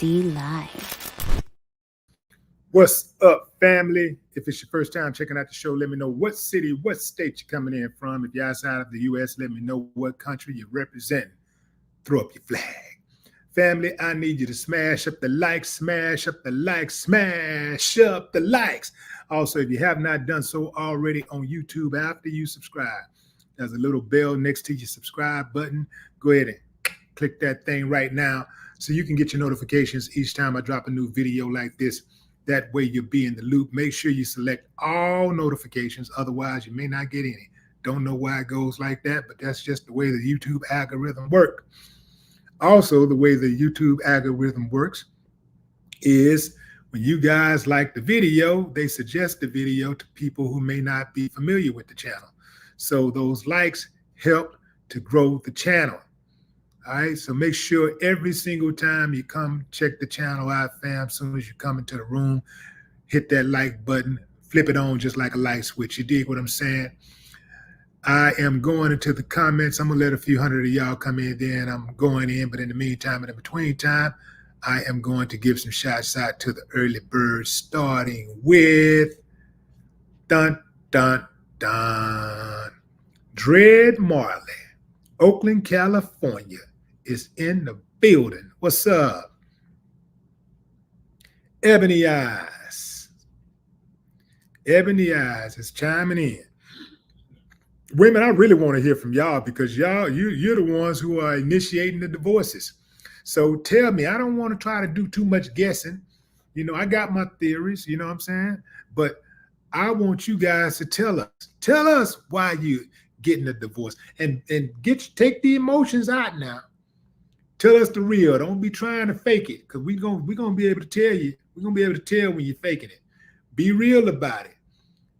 Live. What's up, family? If it's your first time checking out the show, let me know what city, what state you're coming in from. If you're outside of the U.S., let me know what country you represent. Throw up your flag. Family, I need you to smash up the likes, smash up the likes, smash up the likes. Also, if you have not done so already on YouTube, after you subscribe, there's a little bell next to your subscribe button. Go ahead and click that thing right now so you can get your notifications each time I drop a new video like this. That way you'll be in the loop. Make sure you select all notifications. Otherwise, you may not get any. Don't know why it goes like that, but that's just the way the YouTube algorithm works. Also, the way the YouTube algorithm works is when you guys like the video, they suggest the video to people who may not be familiar with the channel. So those likes help to grow the channel. All right, so make sure every single time you come check the channel out, fam, as soon as you come into the room, hit that like button, flip it on just like a light switch. You dig what I'm saying? I am going into the comments. I'm going to let a few hundred of y'all come in, then I'm going in. But in the meantime, in the between time, I am going to give some shots out to the early birds, starting with dun, dun, dun. Dread Marley, Oakland, California, is in the building. What's up? Ebony Eyes. Ebony Eyes is chiming in. Women, I really want to hear from y'all because you're the ones who are initiating the divorces. So tell me, I don't want to try to do too much guessing. You know, I got my theories, you know what I'm saying? But I want you guys to tell us why you getting a divorce and take the emotions out now. Tell us the real. Don't be trying to fake it, because we're gonna be able to tell you. We're gonna be able to tell when you're faking it. Be real about it.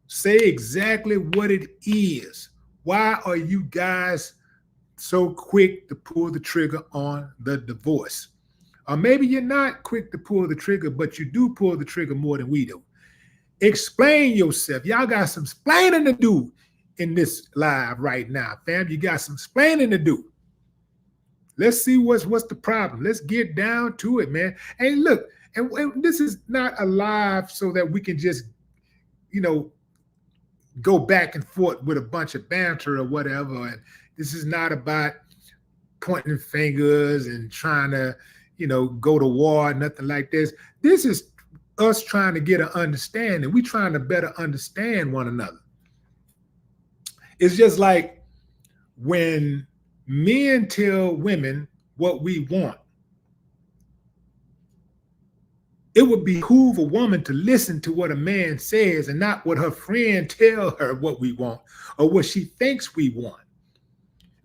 Say exactly what it is. Why are you guys so quick to pull the trigger on the divorce? Or maybe you're not quick to pull the trigger, but you do pull the trigger more than we do. Explain yourself. Y'all got some explaining to do in this live right now, fam. You got some explaining to do. Let's see what's the problem. Let's get down to it, man. Hey, look, and this is not a live so that we can just, you know, go back and forth with a bunch of banter or whatever. And this is not about pointing fingers and trying to, you know, go to war, nothing like this. This is us trying to get an understanding. We're trying to better understand one another. It's just like when men tell women what we want, it would behoove a woman to listen to what a man says and not what her friend tell her what we want or what she thinks we want.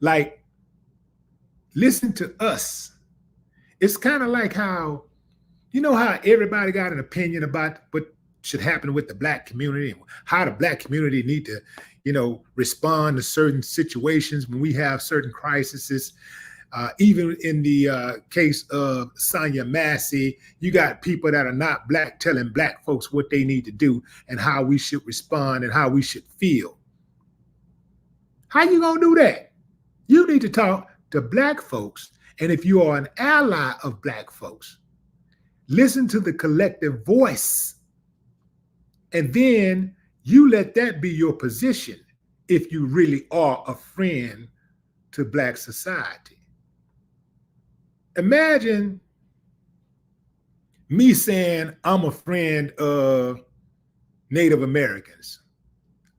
Like, listen to us. It's kind of like how, you know how everybody got an opinion about what should happen with the Black community and how the Black community need to, you know, respond to certain situations when we have certain crises. Even in the case of Sonia Massey, you got people that are not Black telling Black folks what they need to do and how we should respond and how we should feel. How you gonna do that? You need to talk to Black folks, and if you are an ally of Black folks, listen to the collective voice, and then you let that be your position if you really are a friend to Black society. Imagine me saying I'm a friend of Native Americans.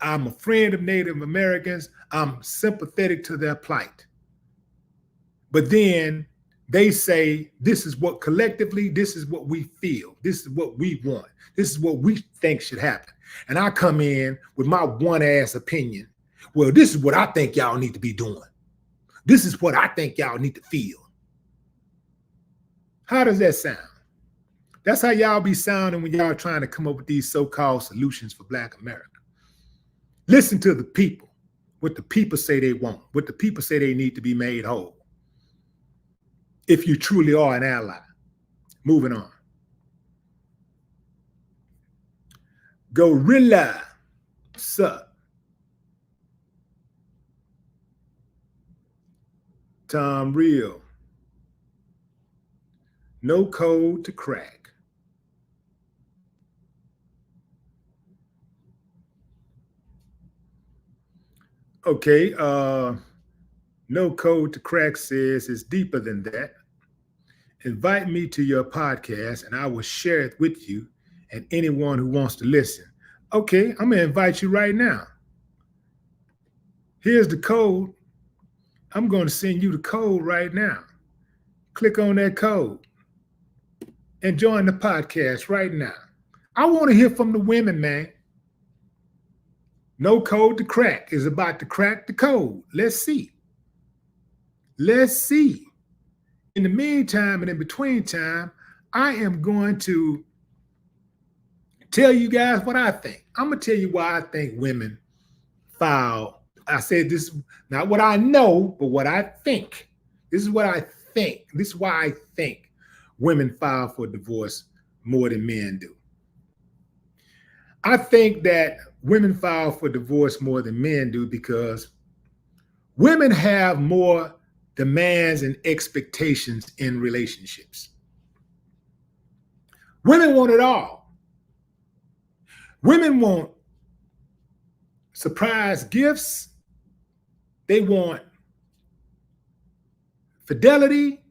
I'm a friend of Native Americans. I'm sympathetic to their plight. But then they say, this is what collectively, this is what we feel. This is what we want. This is what we think should happen. And I come in with my one-ass opinion. Well, this is what I think y'all need to be doing. This is what I think y'all need to feel. How does that sound? That's how y'all be sounding when y'all trying to come up with these so-called solutions for Black America. Listen to the people, what the people say they want, what the people say they need to be made whole. If you truly are an ally. Moving on. Gorilla, what's up? Tom Real. No code to crack. Okay, no code to crack says it's deeper than that. Invite me to your podcast and I will share it with you and anyone who wants to listen. Okay, I'm gonna invite you right now. Here's the code. I'm going to send you the code right now. Click on that code and join the podcast right now. I want to hear from the women, man. No code to crack is about to crack the code. Let's see. Let's see. In the meantime and in between time, I am going to tell you guys what I think. I'm going to tell you why I think women file. I said this is not what I know, but what I think. This is what I think. This is why I think women file for divorce more than men do. I think that women file for divorce more than men do because women have more demands and expectations in relationships. Women want it all. Women want surprise gifts. They want fidelity.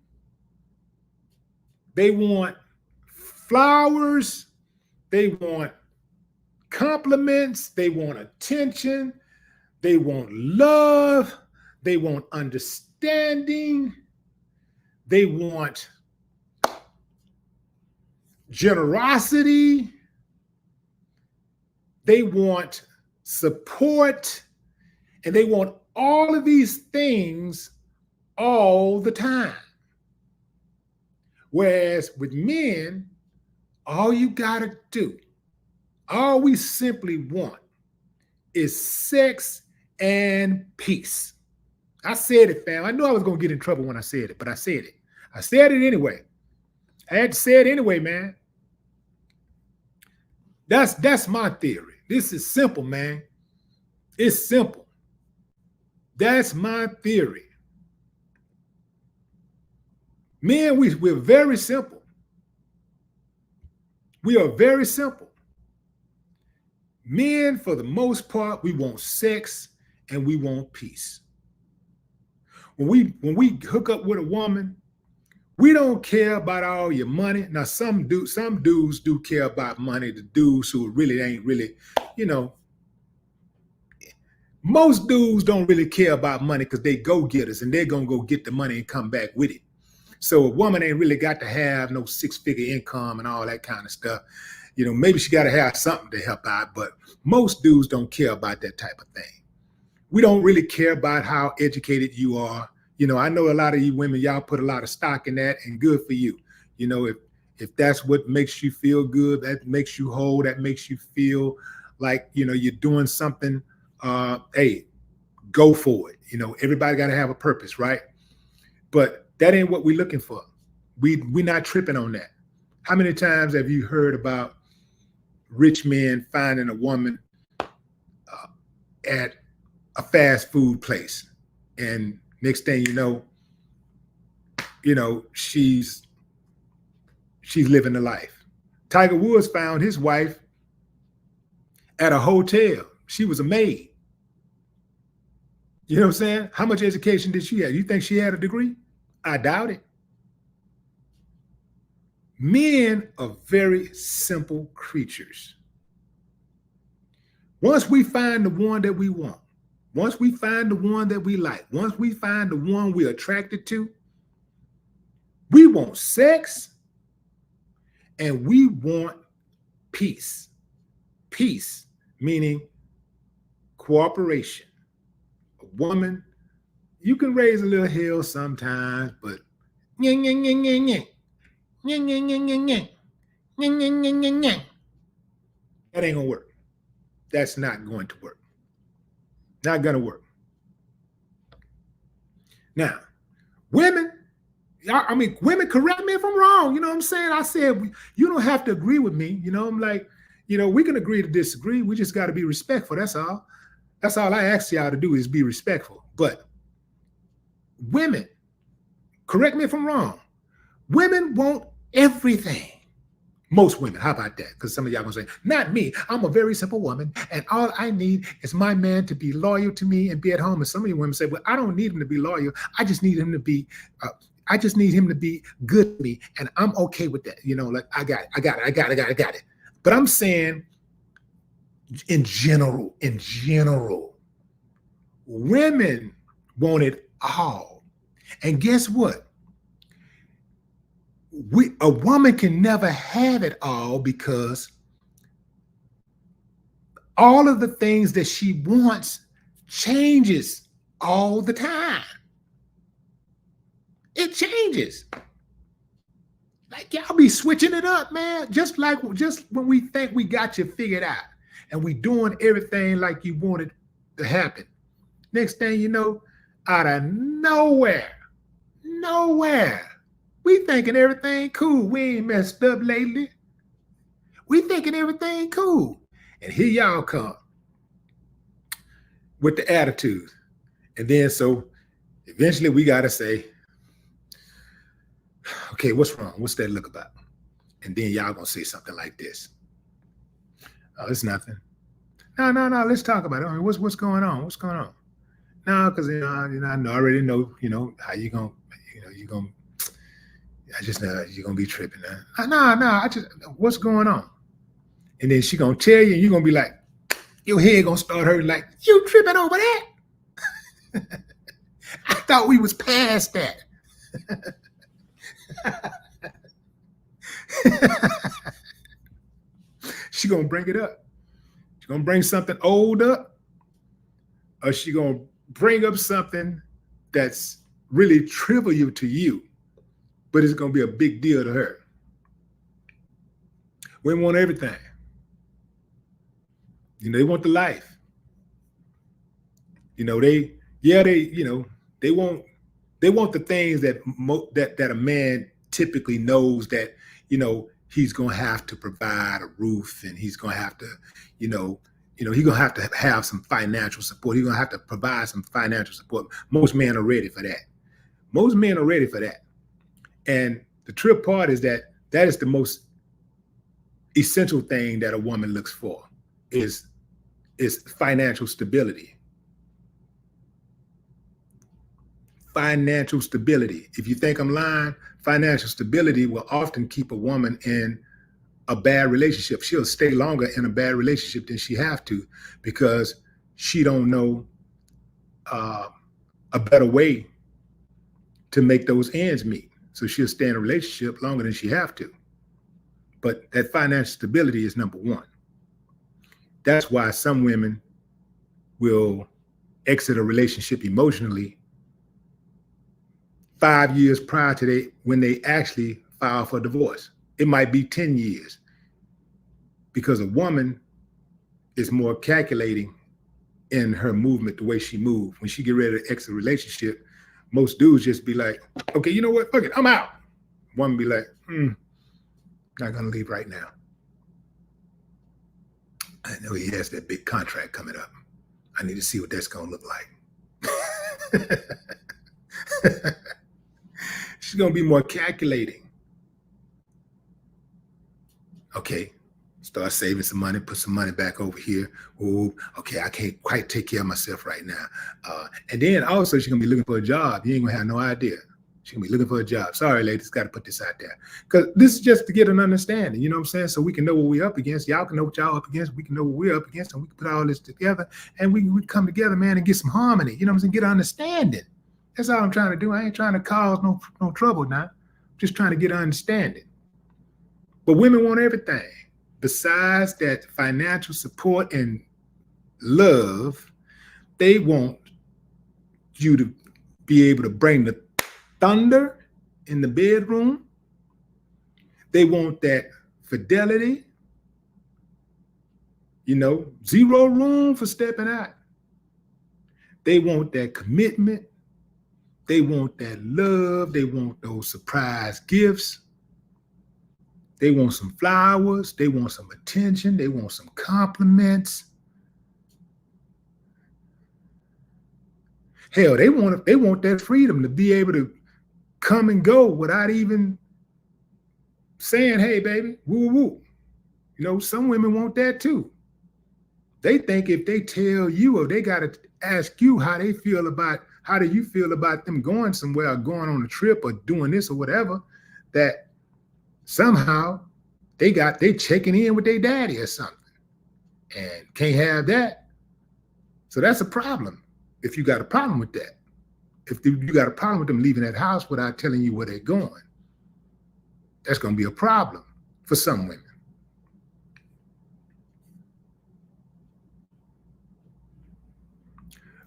They want flowers. They want compliments. They want attention. They want love. They want understanding. They want generosity. They want support. And they want all of these things all the time. Whereas with men, all you gotta do, all we simply want is sex and peace. I said it, fam. I knew I was gonna get in trouble when I said it, but I said it. I said it anyway. I had to say it anyway, man. That's my theory. This is simple, man. It's simple. That's my theory. Men, we're very simple. We are very simple. Men, for the most part, we want sex and we want peace. When we hook up with a woman, we don't care about all your money. Now, some dudes do care about money. The dudes who really ain't really, most dudes don't really care about money because they go-getters and they're going to go get the money and come back with it. So a woman ain't really got to have no six-figure income and all that kind of stuff. Maybe she got to have something to help out, but most dudes don't care about that type of thing. We don't really care about how educated you are. I know a lot of you women, y'all put a lot of stock in that, and good for you. If that's what makes you feel good, that makes you whole, that makes you feel like, you're doing something, hey, go for it. Everybody got to have a purpose, right? But that ain't what we're looking for. We're not tripping on that. How many times have you heard about rich men finding a woman at a fast food place, and next thing you know, she's living the life. Tiger Woods found his wife at a hotel. She was a maid. You know what I'm saying? How much education did she have? You think she had a degree? I doubt it. Men are very simple creatures. Once we find the one that we want, once we find the one that we like, once we find the one we're attracted to, we want sex and we want peace. Peace, meaning cooperation. A woman, you can raise a little hell sometimes, but that ain't gonna work. That's not going to work. Not gonna work. Now, women, women, correct me if I'm wrong. You know what I'm saying? I said, you don't have to agree with me. I'm like, we can agree to disagree. We just got to be respectful. That's all. That's all I ask y'all to do is be respectful. But women, correct me if I'm wrong. Women want Everything. Most women, how about that? Because some of y'all gonna say, not me. I'm a very simple woman, and all I need is my man to be loyal to me and be at home. And some of you women say, well, I don't need him to be loyal. I just need him to be, good to me, and I'm okay with that. You know, like I got it. But I'm saying, in general, women want it all, and guess what? A woman can never have it all because all of the things that she wants changes all the time. It changes. Like y'all be switching it up, man. Just when we think we got you figured out and we doing everything like you wanted to happen. Next thing you know, out of nowhere, we thinking everything cool. We ain't messed up lately. We thinking everything cool. And here y'all come with the attitude. And then so eventually we got to say, okay, what's wrong? What's that look about? And then y'all going to say something like this. Oh, it's nothing. No, let's talk about it. I mean, what's going on? What's going on? No, because I already know, how you going to, I just know you're going to be tripping. No, what's going on? And then she going to tell you, and you're going to be like, your head going to start hurting like, you tripping over that? I thought we was past that. She going to bring it up. She going to bring something old up, or she going to bring up something that's really trivial to you, but it's going to be a big deal to her. Women want everything. They want the life. They want the things that a man typically knows that, he's going to have to provide a roof, and he's going to have to, he's going to have some financial support. He's going to have to provide some financial support. Most men are ready for that. And the trip part is that is the most essential thing that a woman looks for is financial stability. Financial stability. If you think I'm lying, financial stability will often keep a woman in a bad relationship. She'll stay longer in a bad relationship than she have to because she don't know a better way to make those ends meet. So she'll stay in a relationship longer than she have to. But that financial stability is number one. That's why some women will exit a relationship emotionally 5 years prior to when they actually file for divorce. It might be 10 years because a woman is more calculating in her movement, the way she moves. When she get ready to exit a relationship, most dudes just be like, okay, you know what? Fuck it, I'm out. Woman be like, not gonna leave right now. I know he has that big contract coming up. I need to see what that's gonna look like. She's gonna be more calculating. Okay, start saving some money, put some money back over here. Oh, okay, I can't quite take care of myself right now. And then also she's gonna be looking for a job. You ain't gonna have no idea. She's gonna be looking for a job. Sorry, ladies, gotta put this out there. Because this is just to get an understanding, you know what I'm saying? So we can know what we're up against. Y'all can know what y'all up against. We can know what we're up against, and we can put all this together, and we come together, man, and get some harmony. You know what I'm saying? Get an understanding. That's all I'm trying to do. I ain't trying to cause no trouble now. I'm just trying to get an understanding. But women want everything. Besides that financial support and love, they want you to be able to bring the thunder in the bedroom. They want that fidelity. Zero room for stepping out. They want that commitment. They want that love. They want those surprise gifts. They want some flowers. They want some attention. They want some compliments. Hell, they want that freedom to be able to come and go without even saying, hey, baby, woo, woo. You know, some women want that too. They think if they tell you, or they got to ask you how they feel about, how do you feel about them going somewhere or going on a trip or doing this or whatever, that somehow they checking in with their daddy or something, and can't have that. So that's a problem. If you got a problem with that, if you got a problem with them leaving that house without telling you where they're going, that's going to be a problem for some women.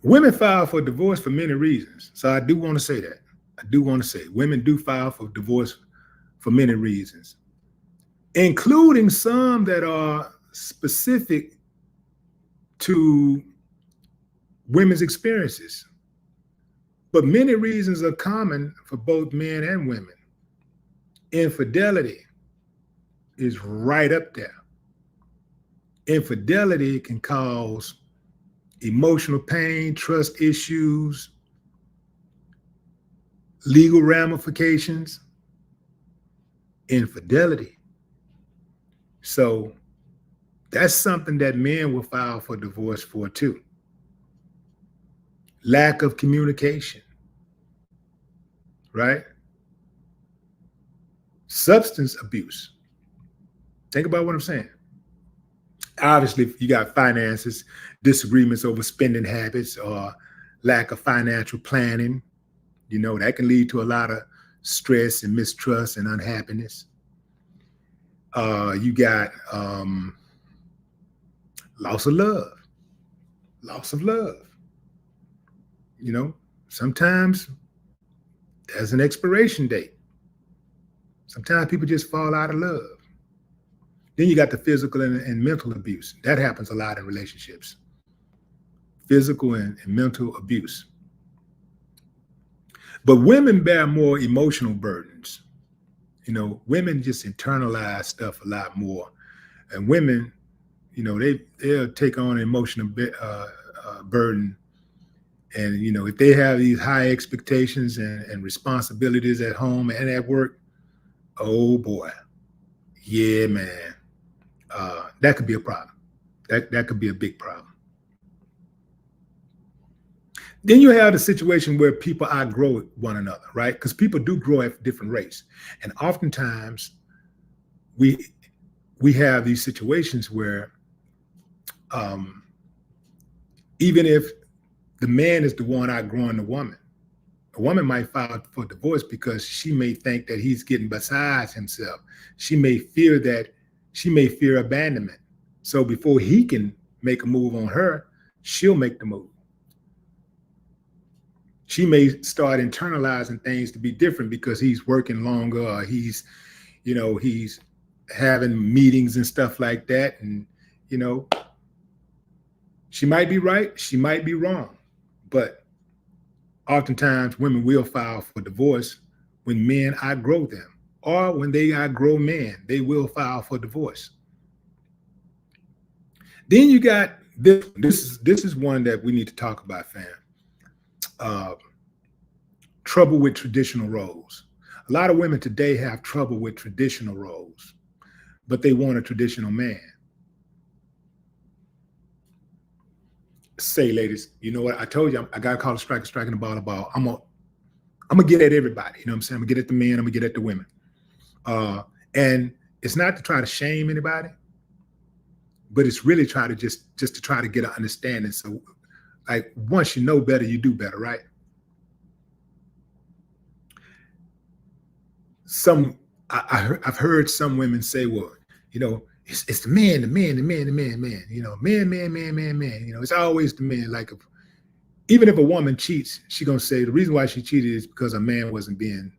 Women file for divorce for many reasons. So I do want to say that. I do want to say women do file for divorce for many reasons, including some that are specific to women's experiences. But many reasons are common for both men and women. Infidelity is right up there. Infidelity can cause emotional pain, trust issues, legal ramifications. Infidelity. So that's something that men will file for divorce for too. Lack of communication, right? Substance abuse. Think about what I'm saying. Obviously, you got finances, disagreements over spending habits, or lack of financial planning. You know, that can lead to a lot of stress and mistrust and unhappiness. You got loss of love. Loss of love. You know, sometimes there's an expiration date. Sometimes people just fall out of love. Then you got the physical and mental abuse. That happens a lot in relationships. Physical and mental abuse. But women bear more emotional burdens. You know, women just internalize stuff a lot more. And women, you know, they'll take on an emotional burden. And, you know, if they have these high expectations and responsibilities at home and at work, oh boy, yeah, man, that could be a problem. That could be a big problem. Then you have the situation where people outgrow one another, right? Because people do grow at different rates. And oftentimes we have these situations where even if the man is the one outgrowing the woman might file for divorce because she may think that he's getting besides himself. She may fear abandonment. So before he can make a move on her, she'll make the move. She may start internalizing things to be different because he's working longer, or he's having meetings and stuff like that. And, you know, she might be right, she might be wrong. But oftentimes women will file for divorce when men outgrow them, or when they outgrow men, they will file for divorce. Then you got this is one that we need to talk about, fam. Trouble with traditional roles. A lot of women today have trouble with traditional roles, but they want a traditional man. Say, ladies, you know what? I told you I got to call a striker, striking the ball, a ball. I'm gonna get at everybody. You know what I'm saying? I'm gonna get at the men. I'm gonna get at the women. And it's not to try to shame anybody, but it's really try to just to try to get an understanding. So, like, once you know better, you do better, right? I've heard some women say, well, you know, it's the man. You know, man. You know, it's always the man. Like, even if a woman cheats, she's gonna say the reason why she cheated is because a man wasn't being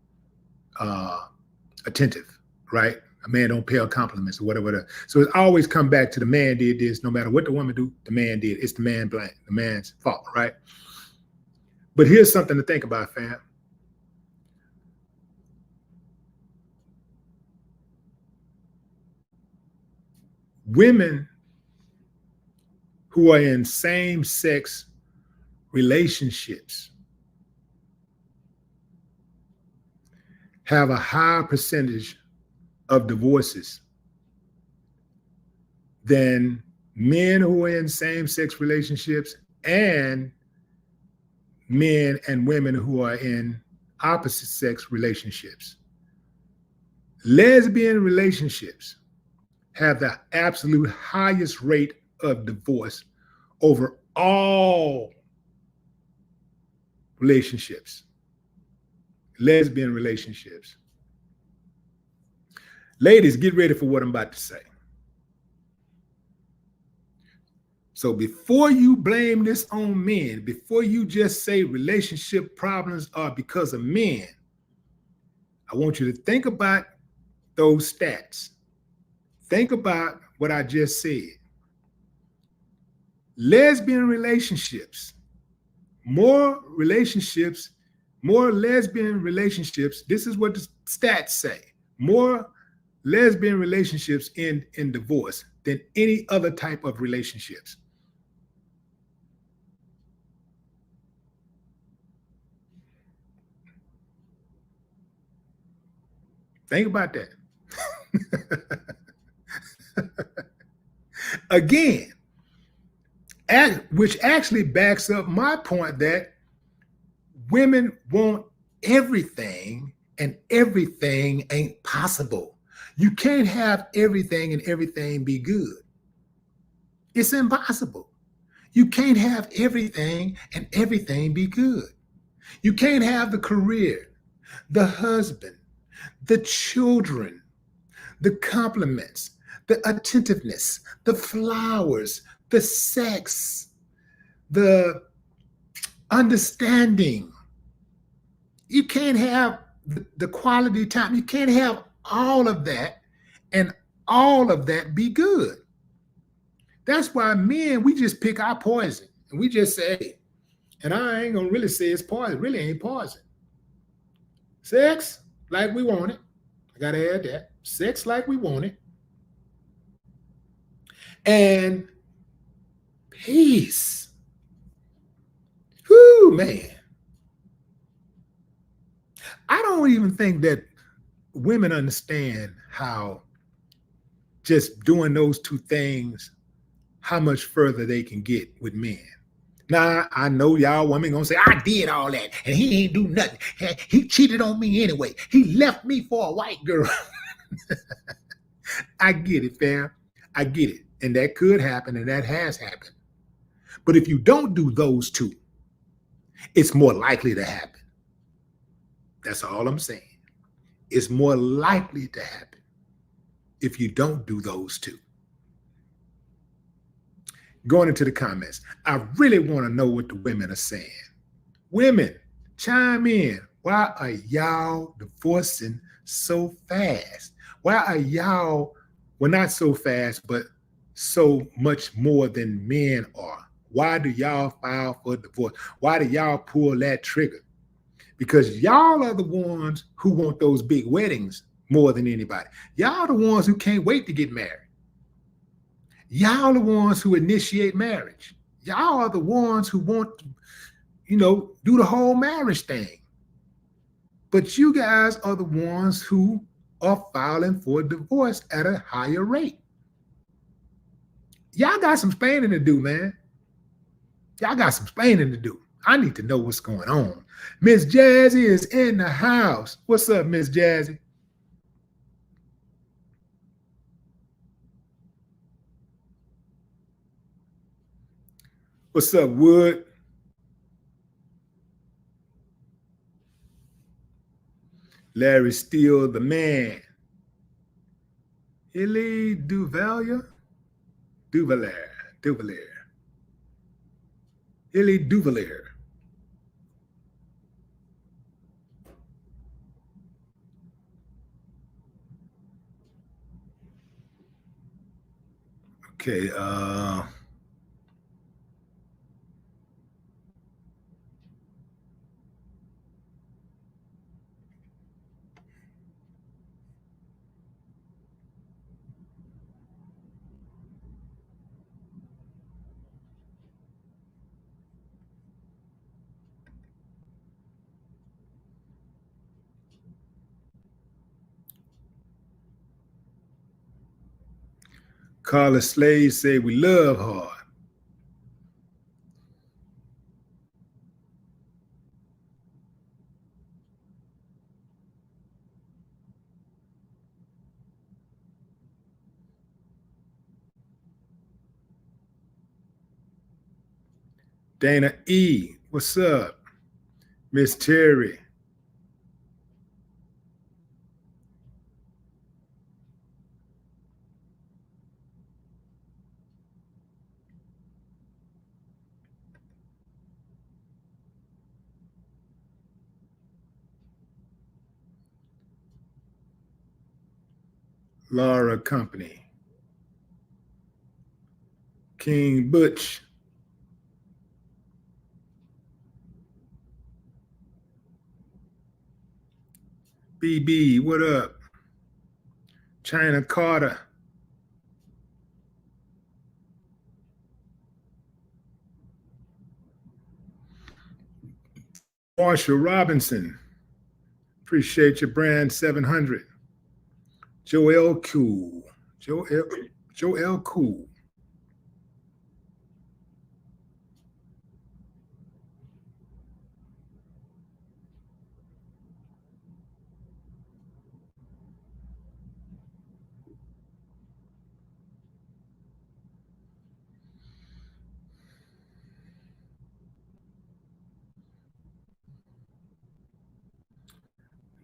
attentive, right? A man don't pay her compliments or whatever. So it's always come back to the man did this. No matter what the woman do, the man did. It's the man blame, the man's fault, right? But here's something to think about, fam. Women who are in same-sex relationships have a higher percentage of divorces than men who are in same-sex relationships and men and women who are in opposite sex relationships. Lesbian relationships have the absolute highest rate of divorce over all relationships. Lesbian relationships. Ladies, get ready for what I'm about to say. So before you blame this on men, before you just say relationship problems are because of men, I want you to think about those stats. Think about what I just said. Lesbian relationships, more lesbian relationships, this is what the stats say, more lesbian relationships end in divorce than any other type of relationships. Think about that. Again, which actually backs up my point that women want everything and everything ain't possible. You can't have everything and everything be good. It's impossible. You can't have everything and everything be good. You can't have the career, the husband, the children, the compliments, the attentiveness, the flowers, the sex, the understanding. You can't have the quality time. You can't have all of that and all of that be good. That's why men, we just pick our poison and we just say, and I ain't gonna really say it's poison, it really ain't poison. Sex like we want it. I gotta add that. Sex like we want it. And peace. Whoo, man. I don't even think that women understand how just doing those two things, how much further they can get with men. Now, I know y'all women gonna say, I did all that and he ain't do nothing. He cheated on me anyway. He left me for a white girl. I get it, fam. I get it. And that could happen and that has happened. But if you don't do those two, it's more likely to happen. That's all I'm saying. It's more likely to happen if you don't do those two. Going into the comments, I really want to know what the women are saying. Women, chime in. Why are y'all divorcing so fast? Why are y'all, well, not so fast, but so much more than men are? Why do y'all file for divorce? Why do y'all pull that trigger? Because y'all are the ones who want those big weddings more than anybody. Y'all the ones who can't wait to get married. Y'all the ones who initiate marriage. Y'all are the ones who want to, do the whole marriage thing. But you guys are the ones who are filing for divorce at a higher rate. Y'all got some splaining to do, man. Y'all got some splaining to do. I need to know what's going on. Miss Jazzy is in the house. What's up, Miss Jazzy? What's up, Wood? Larry Steele, the man. Illy Duvalier? Duvalier. Illy Duvalier. Okay, Carla Slade say we love hard. Dana E, what's up? Miss Terry. Laura Company. King Butch. BB, what up? China Carter. Marshall Robinson. Appreciate your brand 700. Joel Cool. Joel Cool.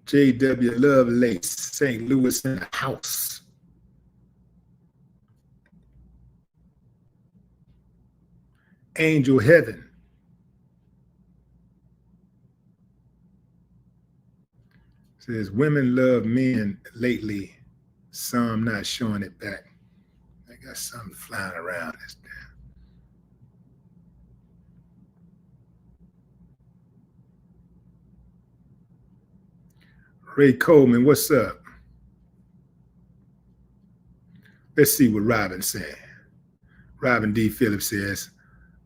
J.W. Lovelace, St. Louis in the house. Angel Heaven. Says women love men lately, some not showing it back. I got something flying around this damn. Ray Coleman, what's up? Let's see what Robin said. Robin D. Phillips says,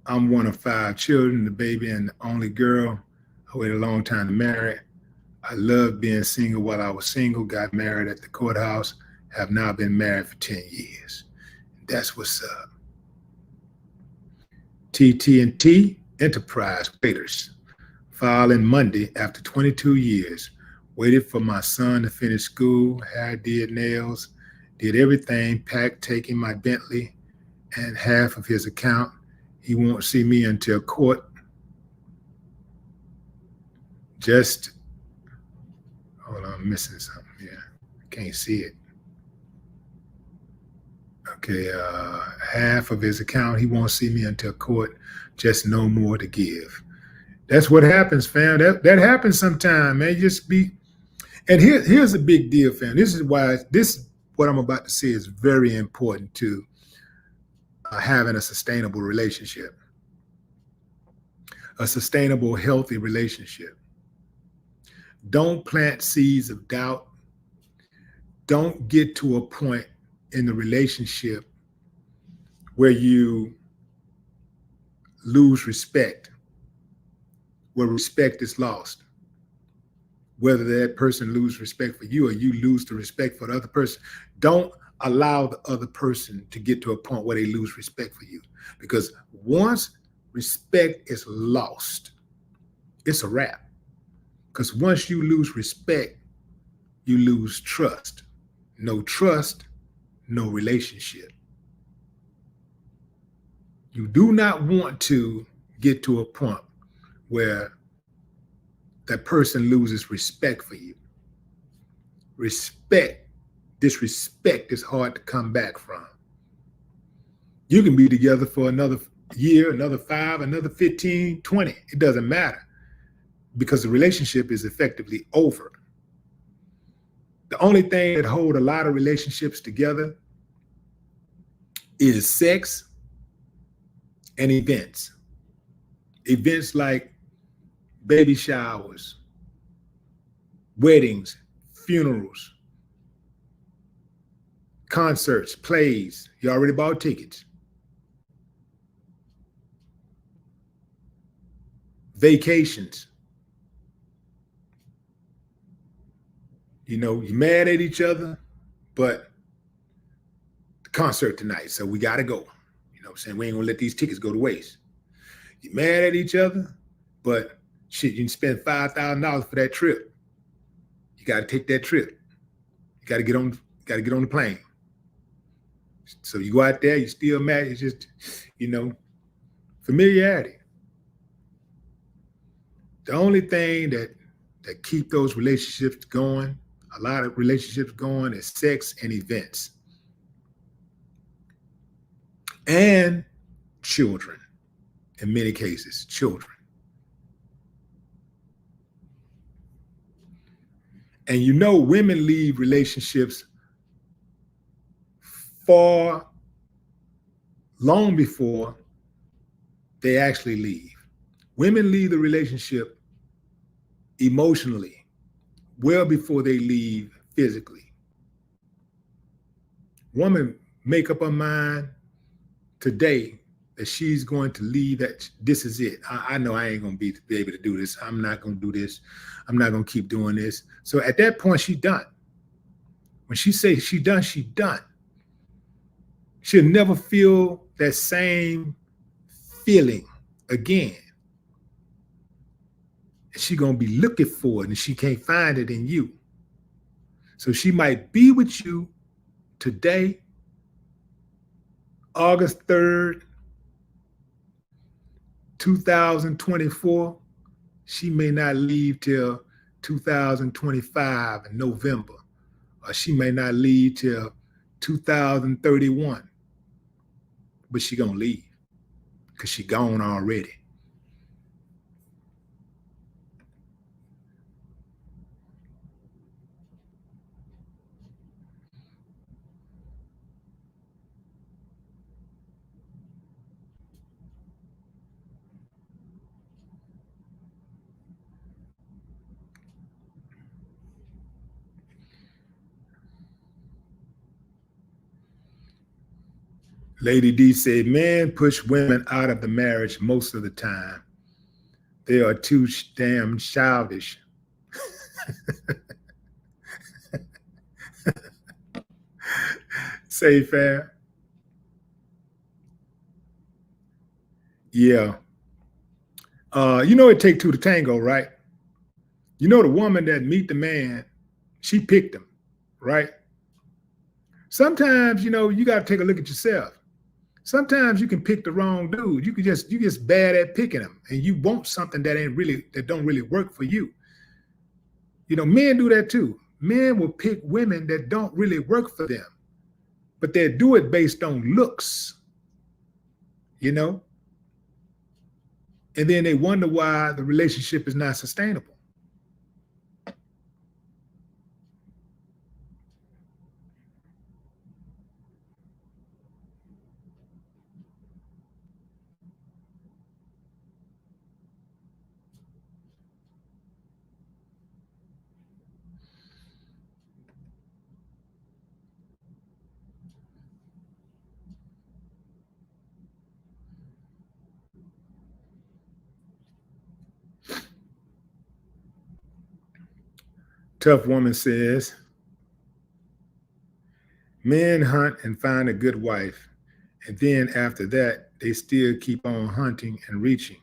I'm one of 5 children, the baby and the only girl. I waited a long time to marry. I loved being single while I was single, got married at the courthouse, have now been married for 10 years. That's what's up. TT&T Enterprise Waiters. Filing Monday after 22 years. Waited for my son to finish school, hair, did nails, did everything, packed, taking my Bentley and half of his account. He won't see me until court. Just, hold on, I'm missing something here. I can't see it. Okay, half of his account. He won't see me until court. Just no more to give. That's what happens, fam. That happens sometime, man. Just be. And here's a big deal, fam. This is why what I'm about to say is very important to having a sustainable relationship, a sustainable, healthy relationship. Don't plant seeds of doubt. Don't get to a point in the relationship where you lose respect, where respect is lost. Whether that person loses respect for you or you lose the respect for the other person, don't allow the other person to get to a point where they lose respect for you. Because once respect is lost, it's a wrap. Because once you lose respect, you lose trust. No trust, no relationship. You do not want to get to a point where that person loses respect for you. Disrespect is hard to come back from. You can be together for another year, another 5, another 15, 20. It doesn't matter because the relationship is effectively over. The only thing that holds a lot of relationships together is sex and events. Events like baby showers, weddings, funerals, concerts, plays. You already bought tickets. Vacations. You know, you're mad at each other, but the concert tonight, so we got to go. You know what I'm saying? We ain't going to let these tickets go to waste. You're mad at each other, but shit, you can spend $5,000 for that trip. You got to take that trip. You got to get on the plane. So you go out there, you still mad. It's just, you know, familiarity. The only thing that keep those relationships going, a lot of relationships going, is sex and events. And children, in many cases, children. And you know, women leave relationships far long before they actually leave. Women leave the relationship emotionally well before they leave physically. Woman make up her mind today that she's going to leave, that this is it. I know I ain't going to be able to do this. I'm not going to do this. I'm not going to keep doing this. So at that point, she done. When she says she done, she done. She'll never feel that same feeling again. And she's going to be looking for it, and she can't find it in you. So she might be with you today, August 3rd, 2024. She may not leave till 2025 in November, or she may not leave till 2031. But she gonna leave because she gone already. Lady D said, men push women out of the marriage most of the time. They are too damn childish. Say fair. Yeah. You know it take two to tango, right? You know the woman that meet the man, she picked him, right? Sometimes, you know, you got to take a look at yourself. Sometimes you can pick the wrong dude. You just bad at picking them, and you want something that don't really work for you. You know, men do that too. Men will pick women that don't really work for them, but they do it based on looks, you know? And then they wonder why the relationship is not sustainable. Tough Woman says, men hunt and find a good wife, and then after that, they still keep on hunting and reaching.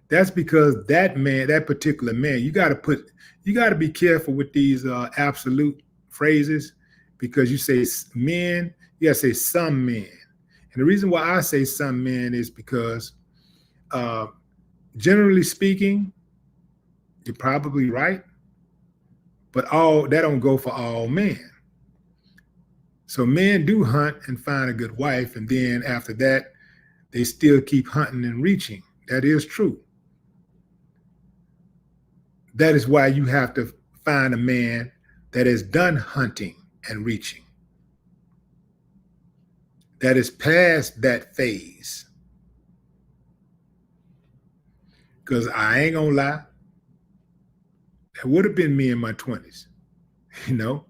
That's because that man, that particular man, you got to be careful with these absolute phrases, because you say men, you got to say some men. And the reason why I say some men is because generally speaking, you're probably right, but that don't go for all men. So men do hunt and find a good wife, and then after that, they still keep hunting and reaching. That is true. That is why you have to find a man that has done hunting and reaching, that is past that phase. Because I ain't gonna lie, that would have been me in my 20s, you know,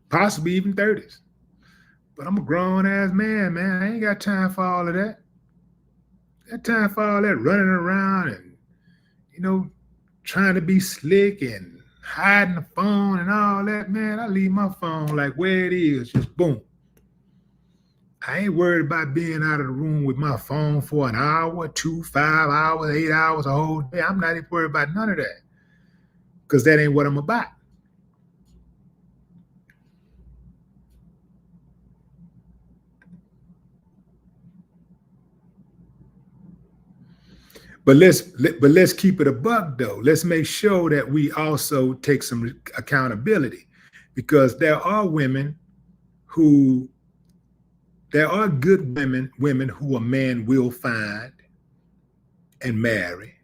possibly even 30s. But I'm a grown ass man, I ain't got time for all of that. Got time for all that running around and, you know, trying to be slick and hiding the phone and all that, man. I leave my phone like where it is, just boom. I ain't worried about being out of the room with my phone for an hour, 2, 5 hours, 8 hours, a whole day. I'm not even worried about none of that because that ain't what I'm about. But let's keep it a buck though. Let's make sure that we also take some accountability, because who there are good women who a man will find and marry,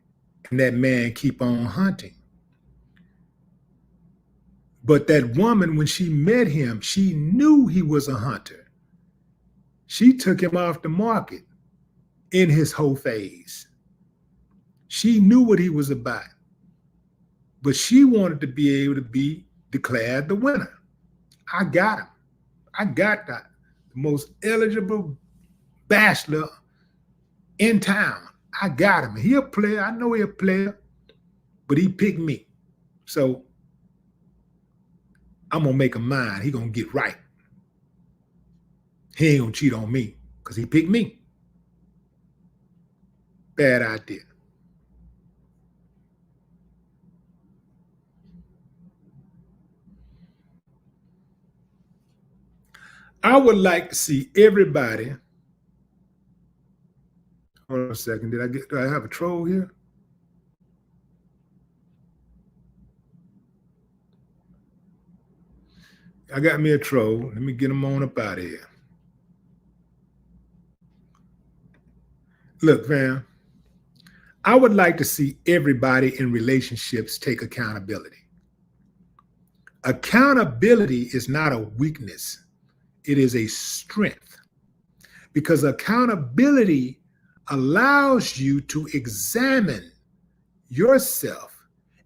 and that man keep on hunting. But that woman, when she met him, she knew he was a hunter. She took him off the market in his whole phase. She knew what he was about, but she wanted to be able to be declared the winner. I got him. I got the most eligible bachelor in town. I got him. He a player. I know he a player, but he picked me. So I'm gonna make him mine. He gonna get right. He ain't gonna cheat on me because he picked me. Bad idea. I would like to see everybody. Hold on a second. Do I have a troll here? I got me a troll. Let me get him on up out of here. Look, fam, I would like to see everybody in relationships take accountability. Accountability is not a weakness, it is a strength, because accountability allows you to examine yourself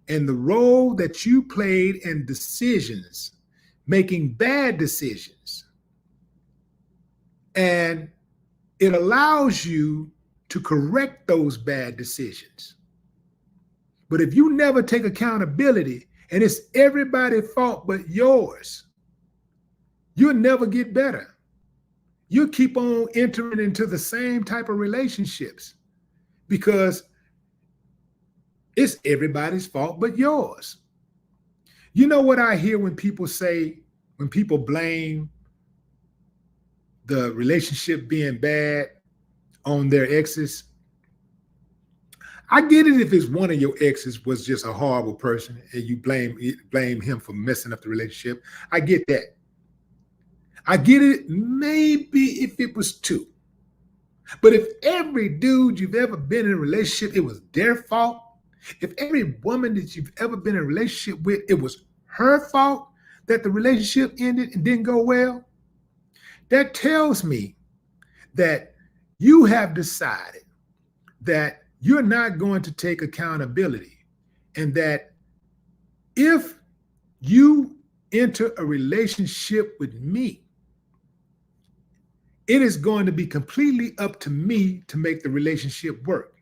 and the role that you played in decisions, making bad decisions. And it allows you to correct those bad decisions. But if you never take accountability and it's everybody's fault but yours, you'll never get better. You'll keep on entering into the same type of relationships because it's everybody's fault but yours. You know what I hear when people blame the relationship being bad on their exes? I get it if it's one of your exes was just a horrible person and you blame him for messing up the relationship. I get that. I get it maybe if it was two. But if every dude you've ever been in a relationship, it was their fault. If every woman that you've ever been in a relationship with, it was her fault that the relationship ended and didn't go well, that tells me that you have decided that you're not going to take accountability, and that if you enter a relationship with me, it is going to be completely up to me to make the relationship work.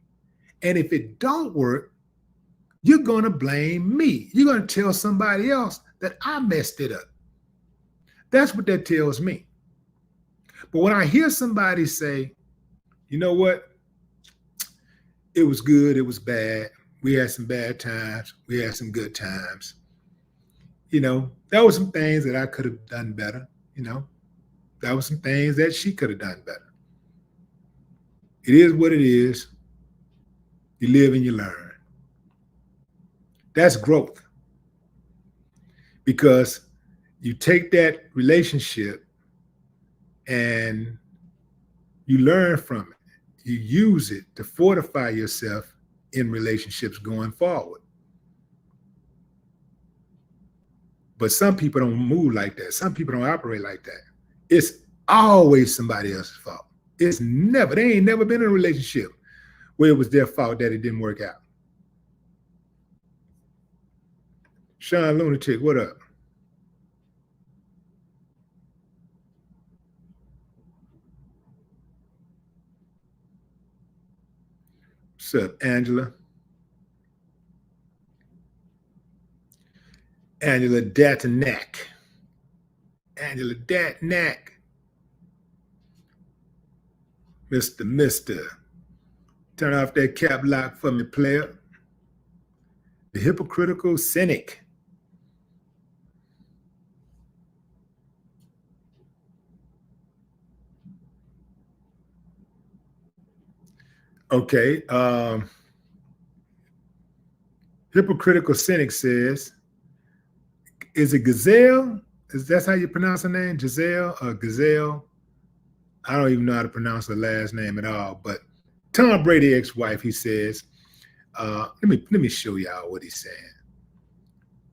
And if it don't work, you're going to blame me. You're going to tell somebody else that I messed it up. That's what that tells me. But when I hear somebody say, you know what? It was good, it was bad. We had some bad times, we had some good times. You know, there were some things that I could have done better. You know, there were some things that she could have done better. It is what it is. You live and you learn. That's growth. Because you take that relationship and you learn from it. You use it to fortify yourself in relationships going forward. But some people don't move like that. Some people don't operate like that. It's always somebody else's fault. They ain't never been in a relationship where it was their fault that it didn't work out. Sean Lunatic, what up? What's up, Angela? Angela Datanak. Angela Datanak. Mister. Turn off that cap lock for me, player. The hypocritical cynic. Okay. Hypocritical cynic says, is it Gazelle? Is that how you pronounce her name? Giselle or Gazelle? I don't even know how to pronounce her last name at all. But Tom Brady ex-wife, he says, let me show y'all what he's saying.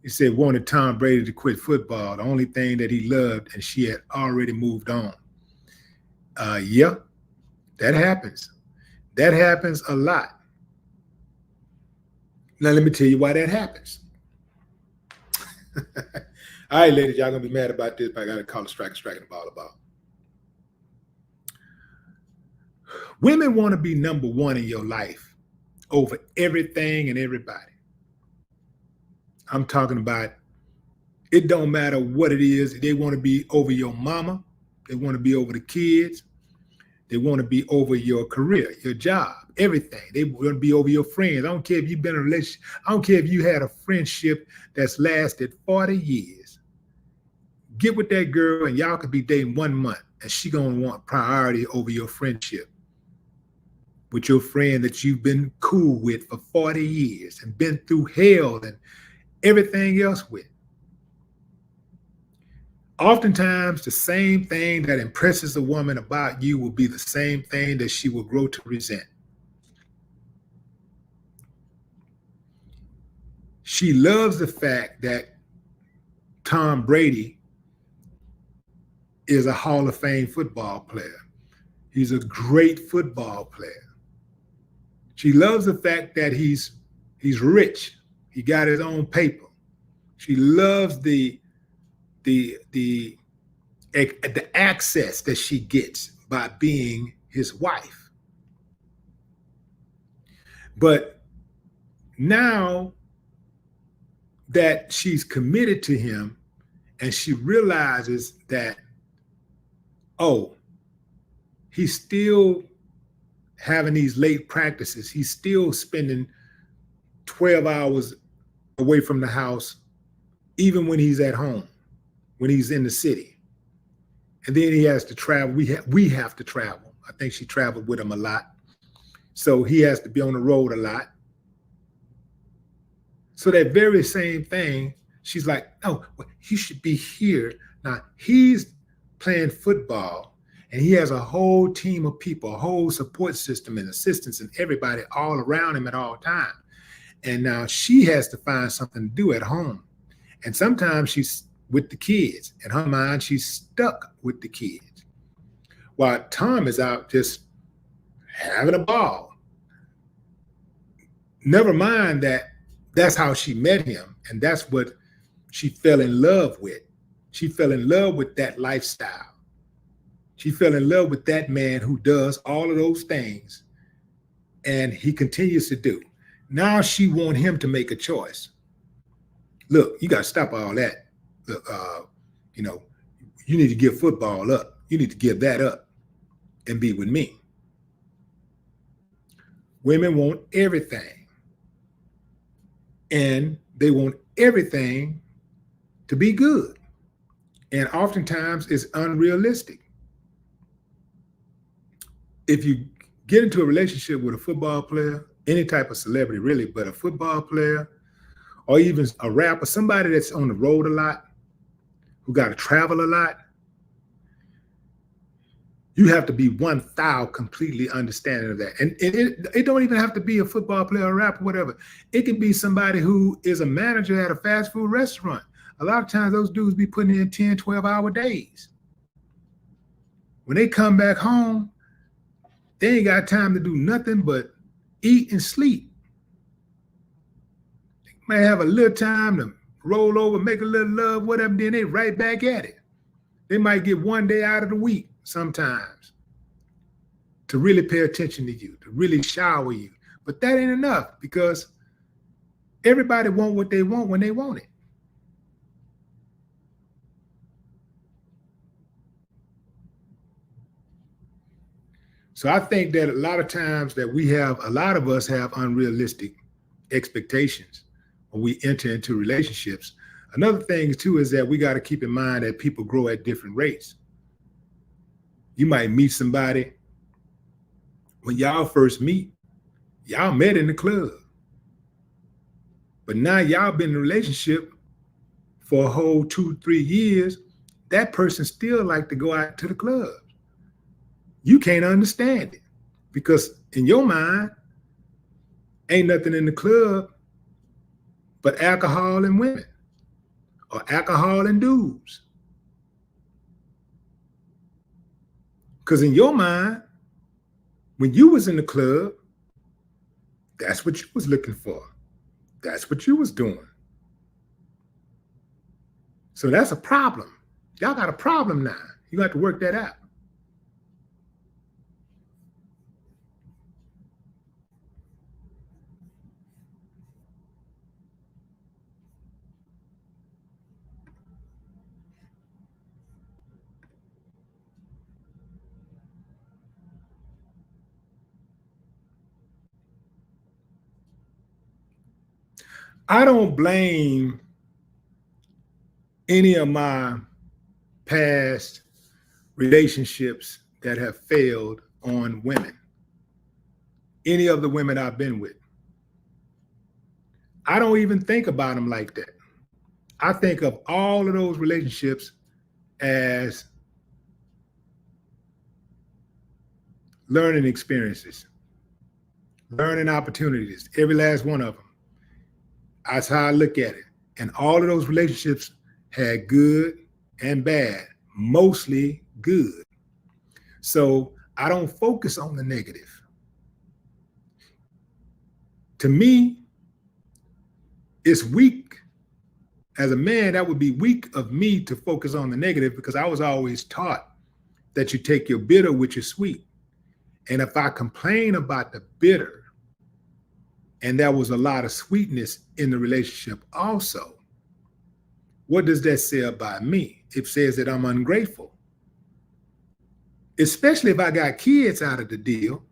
He said wanted Tom Brady to quit football, the only thing that he loved, and she had already moved on. Yeah, that happens. That happens a lot. Now, let me tell you why that happens. All right, ladies, y'all going to be mad about this, but I got to call a strike the ball about. Women want to be number one in your life over everything and everybody. I'm talking about, it don't matter what it is. They want to be over your mama. They want to be over the kids. They want to be over your career, your job, everything. They want to be over your friends. I don't care if you've been in a relationship. I don't care if you had a friendship that's lasted 40 years. Get with that girl and y'all could be dating 1 month and she going to want priority over your friendship with your friend that you've been cool with for 40 years and been through hell and everything else with. Oftentimes, the same thing that impresses a woman about you will be the same thing that she will grow to resent. She loves the fact that Tom Brady is a Hall of Fame football player. He's a great football player. She loves the fact that he's rich. He got his own paper. She loves the access that she gets by being his wife. But now that she's committed to him and she realizes that, oh, he's still having these late practices. He's still spending 12 hours away from the house, even when he's at home, when he's in the city. And then he has to travel. We have to travel. I think she traveled with him a lot. So he has to be on the road a lot. So that very same thing, she's like, oh, well, he should be here. Now he's playing football and he has a whole team of people, a whole support system and assistants and everybody all around him at all times. And now she has to find something to do at home. And sometimes she's with the kids. In her mind, she's stuck with the kids. While Tom is out just having a ball. Never mind that that's how she met him. And that's what she fell in love with. She fell in love with that lifestyle. She fell in love with that man who does all of those things. And he continues to do. Now she wants him to make a choice. Look, you got to stop all that. Look, you need to give football up. You need to give that up and be with me. Women want everything. And they want everything to be good. And oftentimes it's unrealistic. If you get into a relationship with a football player, any type of celebrity really, but a football player or even a rapper, somebody that's on the road a lot, who got to travel a lot, you have to be 1,000 completely understanding of that. And it don't even have to be a football player, a rapper, whatever. It can be somebody who is a manager at a fast food restaurant. A lot of times those dudes be putting in 10, 12-hour days. When they come back home, they ain't got time to do nothing but eat and sleep. They may have a little time to roll over, make a little love, whatever, then they right back at it. They might get 1 day out of the week sometimes to really pay attention to you, to really shower you. But that ain't enough because everybody want what they want when they want it. So I think that a lot of times that a lot of us have unrealistic expectations when we enter into relationships. Another thing too is that we got to keep in mind that people grow at different rates. You might meet somebody when y'all first meet, y'all met in the club, but now y'all been in a relationship for a whole 2, 3 years. That person still like to go out to the club. You can't understand it because in your mind, ain't nothing in the club but alcohol and women or alcohol and dudes. Because in your mind, when you was in the club, that's what you was looking for. That's what you was doing. So that's a problem. Y'all got a problem now. You got to work that out. I don't blame any of my past relationships that have failed on women, any of the women I've been with. I don't even think about them like that. I think of all of those relationships as learning experiences, learning opportunities, every last one of them. That's how I look at it. And all of those relationships had good and bad, mostly good. So I don't focus on the negative. To me, it's weak. As a man, that would be weak of me to focus on the negative because I was always taught that you take your bitter with your sweet. And if I complain about the bitter, and there was a lot of sweetness in the relationship also, what does that say about me? It says that I'm ungrateful. Especially if I got kids out of the deal.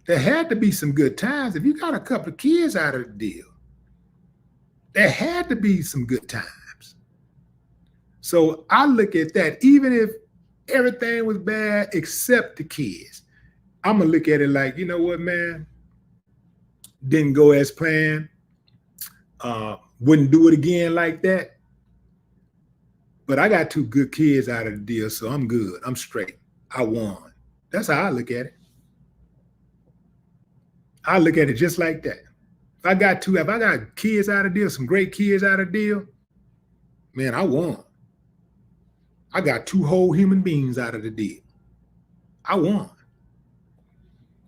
There had to be some good times. If you got a couple of kids out of the deal, there had to be some good times. So I look at that, even if everything was bad except the kids, I'm gonna look at it like, you know what, man? Didn't go as planned. Wouldn't do it again like that. But I got 2 good kids out of the deal, so I'm good. I'm straight. I won. That's how I look at it. I look at it just like that. If I got kids out of the deal, some great kids out of the deal, man, I won. I got 2 whole human beings out of the deal. I won.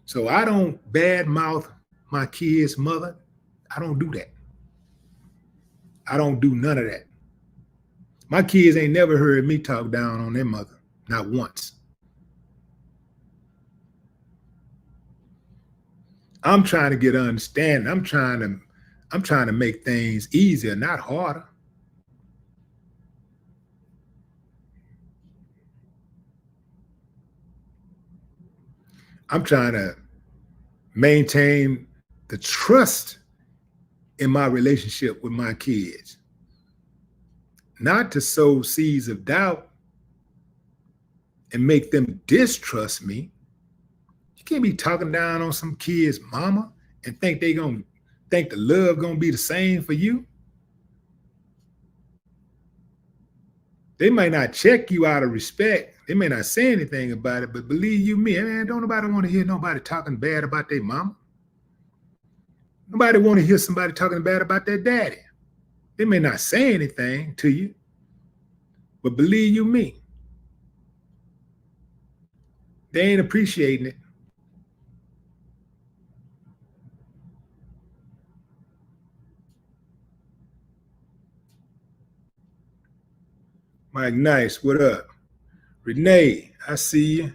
So I don't badmouth my kid's mother. I don't do that. I don't do none of that. My kids ain't never heard me talk down on their mother, not once. I'm trying to get understanding. I'm trying to make things easier, not harder. I'm trying to maintain the trust in my relationship with my kids, not to sow seeds of doubt and make them distrust me. You can't be talking down on some kid's mama and think the love gonna be the same for you. They might not check you out of respect. They may not say anything about it, but believe you me, man, don't nobody want to hear nobody talking bad about their mama. Nobody want to hear somebody talking bad about their daddy. They may not say anything to you, but believe you me, they ain't appreciating it. Mike Nice, what up? Renee, I see you.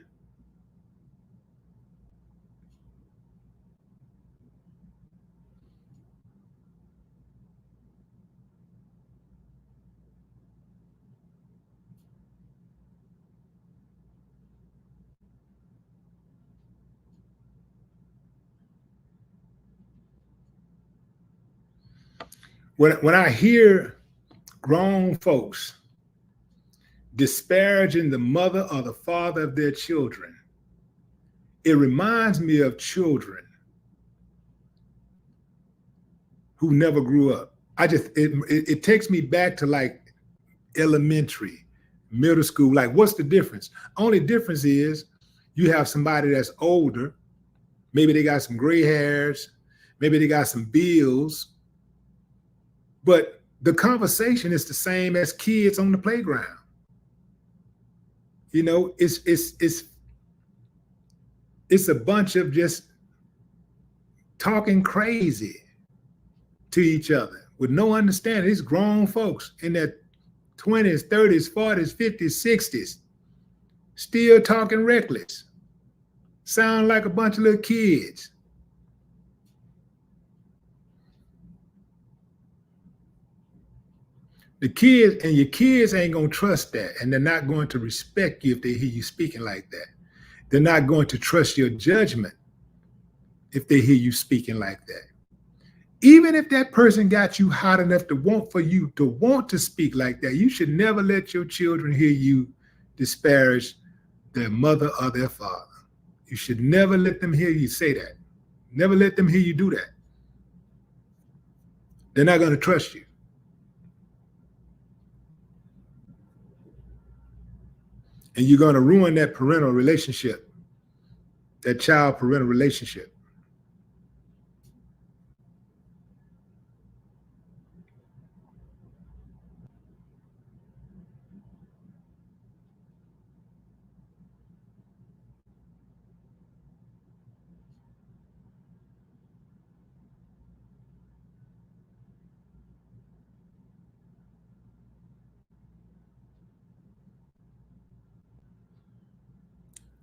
When I hear grown folks disparaging the mother or the father of their children, it reminds me of children who never grew up. It takes me back to like elementary, middle school. Like, what's the difference? Only difference is you have somebody that's older. Maybe they got some gray hairs. Maybe they got some bills. But the conversation is the same as kids on the playground. You know, it's a bunch of just talking crazy to each other with no understanding. These grown folks in their 20s, 30s, 40s, 50s, 60s, still talking reckless. Sound like a bunch of little kids. The kids and your kids ain't gonna trust that, and they're not going to respect you if they hear you speaking like that. They're not going to trust your judgment if they hear you speaking like that. Even if that person got you hot enough to want to speak like that, you should never let your children hear you disparage their mother or their father. You should never let them hear you say that. Never let them hear you do that. They're not going to trust you. And you're going to ruin that parental relationship, that child-parental relationship.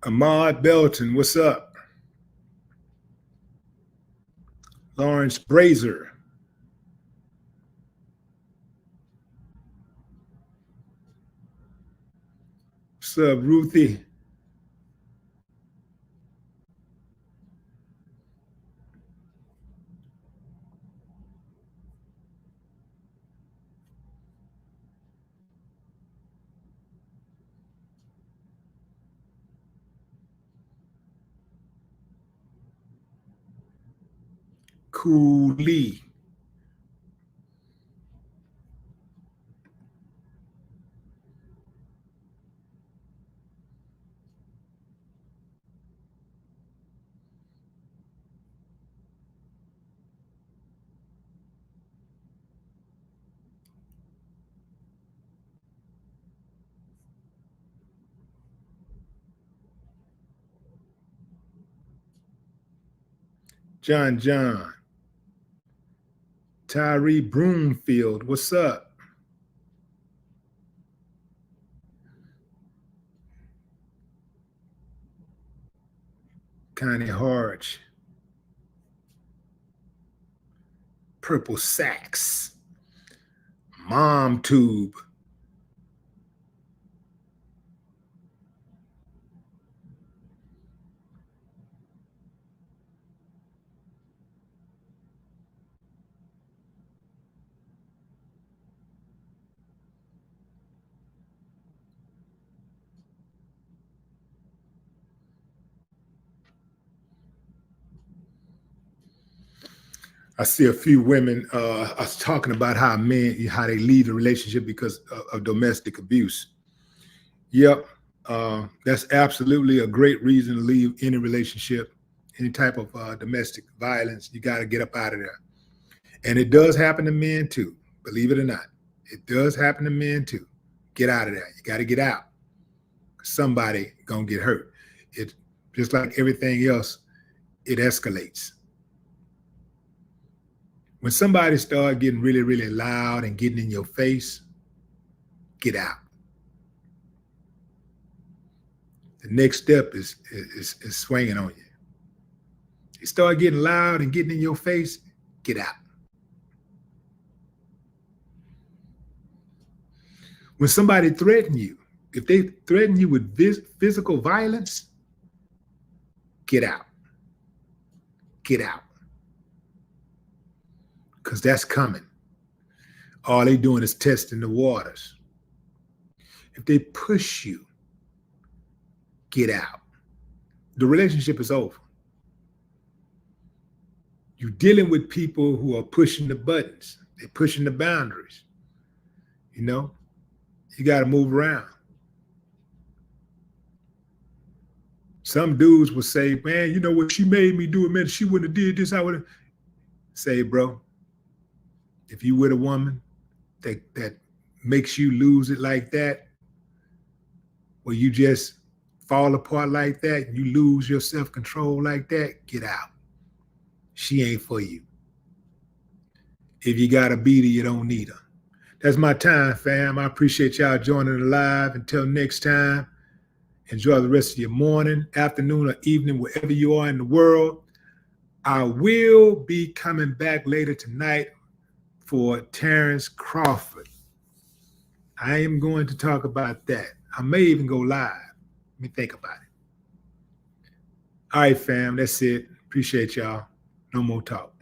Ahmad Belton, what's up? Lawrence Brazier. What's up, Ruthie? Cooley. John. Tyree Broomfield, what's up? Connie Harge. Purple Sax. Mom Tube. I see a few women are talking about how they leave a relationship because of domestic abuse. Yep, that's absolutely a great reason to leave any relationship, any type of domestic violence. You got to get up out of there. And it does happen to men too, believe it or not. It does happen to men too. Get out of there. You got to get out. Somebody gonna get hurt. It just like everything else, it escalates. When somebody starts getting really, really loud and getting in your face, get out. The next step is swinging on you. You start getting loud and getting in your face, get out. When somebody threatens you, if they threaten you with physical violence, get out. Get out. Because that's coming. All they doing is testing the waters. If they push you, get out. The relationship is over. You're dealing with people who are pushing the buttons. They're pushing the boundaries. You know, you got to move around. Some dudes will say, man, you know what, she made me do it, man. She wouldn't have did this, I would have. Say, bro, if you with a woman that makes you lose it like that, where you just fall apart like that, you lose your self-control like that, get out. She ain't for you. If you got a beater, you don't need her. That's my time, fam. I appreciate y'all joining the live. Until next time, enjoy the rest of your morning, afternoon, or evening, wherever you are in the world. I will be coming back later tonight for Terrence Crawford. I am going to talk about that. I may even go live. Let me think about it. All right, fam, that's it. Appreciate y'all. No more talk.